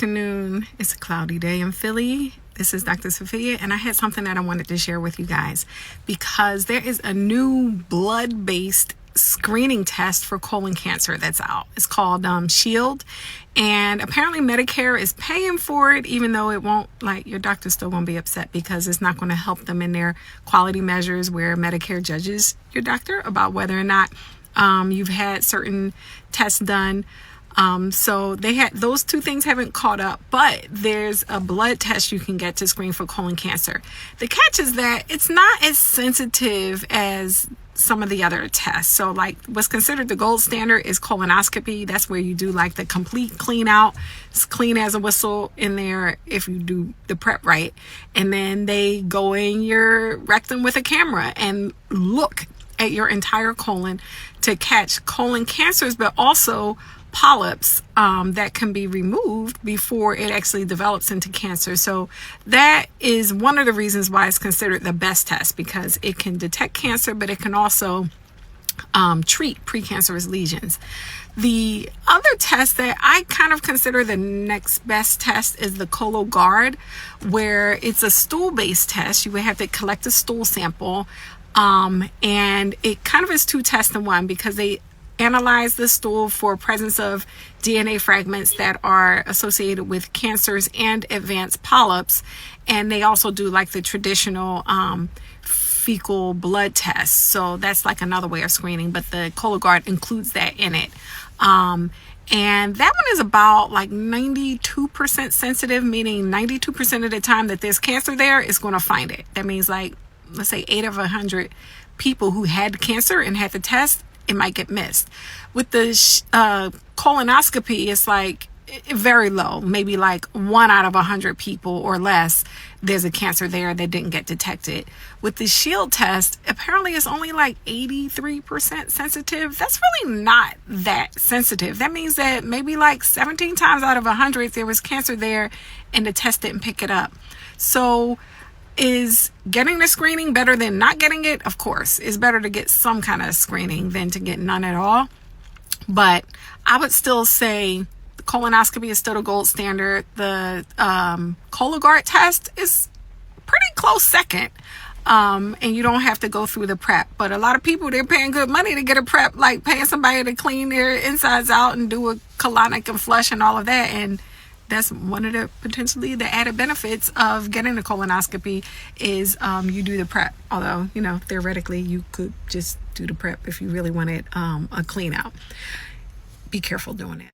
afternoon. It's a cloudy day in Philly. This is Dr. Safiyya, and I had something that I wanted to share with you guys because there is a new blood-based screening test for colon cancer that's out. It's called Shield, and apparently Medicare is paying for it, even though it won't, like, your doctor's still going to be upset because it's not going to help them in their quality measures where Medicare judges your doctor about whether or not you've had certain tests done. So those two things haven't caught up, but there's a blood test you can get to screen for colon cancer. The catch is that it's not as sensitive as some of the other tests. So like what's considered the gold standard is colonoscopy. That's where you do like the complete clean out. It's clean as a whistle in there if you do the prep right. And then they go in your rectum with a camera and look at your entire colon to catch colon cancers, but also polyps that can be removed before it actually develops into cancer. So that is one of the reasons why it's considered the best test, because it can detect cancer, but it can also treat precancerous lesions. The other test that I kind of consider the next best test is the Cologuard, where it's a stool-based test. You would have to collect a stool sample, and it kind of is two tests in one, because they analyze the stool for presence of DNA fragments that are associated with cancers and advanced polyps. And they also do like the traditional fecal blood test. So that's like another way of screening, but the Cologuard includes that in it. And that one is about like 92% sensitive, meaning 92% of the time that there's cancer there, it's going to find it. That means, like, let's say 8 of 100 people who had cancer and had the test, it might get missed. With the colonoscopy, it's like very low, maybe like 1 out of 100 people or less, there's a cancer there that didn't get detected. With the Shield test, apparently it's only like 83% sensitive. That's really not that sensitive. That means that maybe like 17 times out of 100 there was cancer there and the test didn't pick it up. So is getting the screening better than not getting it? Of course. It's better to get some kind of screening than to get none at all. But I would still say the colonoscopy is still the gold standard. The Cologuard test is pretty close second. And you don't have to go through the prep. But a lot of people, they're paying good money to get a prep, like paying somebody to clean their insides out and do a colonic and flush and all of that. And that's one of the potentially the added benefits of getting the colonoscopy is you do the prep. Although, you know, theoretically you could just do the prep if you really wanted a clean out. Be careful doing it.